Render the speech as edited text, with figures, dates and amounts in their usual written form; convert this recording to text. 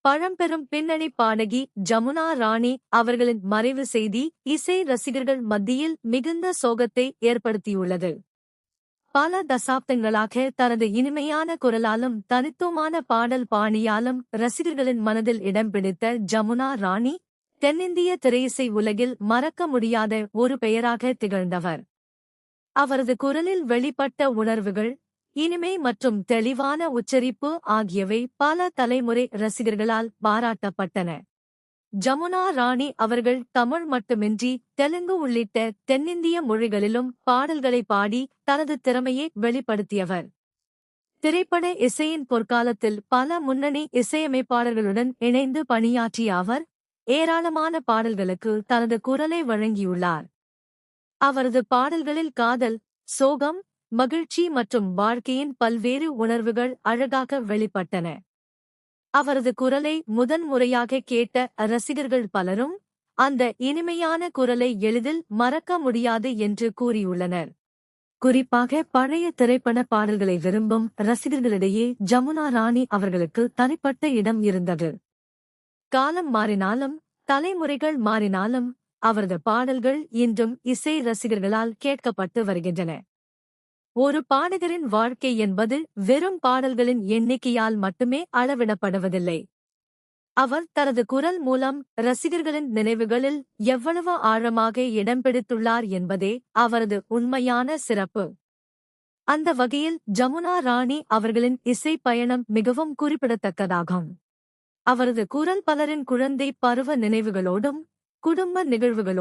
பழம்பெரும் பின்னணி பாடகி ஜமுனா ராணி அவர்களின் மறைவு செய்தி இசை ரசிகர்கள் மத்தியில் மிகுந்த சோகத்தை ஏற்படுத்தியுள்ளது. பல தசாப்தங்களாக தனது இனிமையான குரலாலும் தனித்துவமான பாடல் பாணியாலும் ரசிகர்களின் மனதில் இடம் பிடித்த ஜமுனா ராணி தென்னிந்திய திரையிசை உலகில் மறக்க முடியாத ஒரு பெயராக திகழ்ந்தவர். அவரது குரலில் வெளிப்பட்ட உணர்வுகள், இனிமை மற்றும் தெளிவான உச்சரிப்பு ஆகியவை பல தலைமுறை ரசிகர்களால் பாராட்டப்பட்டன. ஜமுனா ராணி அவர்கள் தமிழ் மட்டுமின்றி தெலுங்கு உள்ளிட்ட தென்னிந்திய மொழிகளிலும் பாடல்களை பாடி தனது திறமையை வெளிப்படுத்தியவர். திரைப்பட இசையின் பொற்காலத்தில் பல முன்னணி இசையமைப்பாளர்களுடன் இணைந்து பணியாற்றிய அவர் ஏராளமான பாடல்களுக்கு தனது குரலை வழங்கியுள்ளார். அவரது பாடல்களில் காதல், சோகம், மகிழ்ச்சி மற்றும் வாழ்க்கையின் பல்வேறு உணர்வுகள் அழகாக வெளிப்பட்டன. அவரது குரலை முதன்முறையாக கேட்ட ரசிகர்கள் பலரும் அந்த இனிமையான குரலை எளிதில் மறக்க முடியாது என்று கூறியுள்ளனர். குறிப்பாக பழைய திரைப்பட பாடல்களை விரும்பும் ரசிகர்களிடையே ஜமுனா ராணி அவர்களுக்கு தனிப்பட்ட இடம் இருந்தது. காலம் மாறினாலும் தலைமுறைகள் மாறினாலும் அவரது பாடல்கள் இன்றும் இசை ரசிகர்களால் கேட்கப்பட்டு வருகின்றன. ஒரு பாடகரின் வாழ்க்கை என்பது வெறும் பாடல்களின் எண்ணிக்கையால் மட்டுமே அளவிடப்படுவதில்லை. அவர் தனது குரல் மூலம் ரசிகர்களின் நினைவுகளில் எவ்வளவு ஆழமாக இடம் பிடித்துள்ளார் என்பதே அவரது உண்மையான சிறப்பு. அந்த வகையில் ஜமுனா ராணி அவர்களின் இசை பயணம் மிகவும் குறிப்பிடத்தக்கதாகும். அவரது குரல் பலரின் குழந்தை பருவ நினைவுகளோடும் குடும்ப நிகழ்வுகளோடும்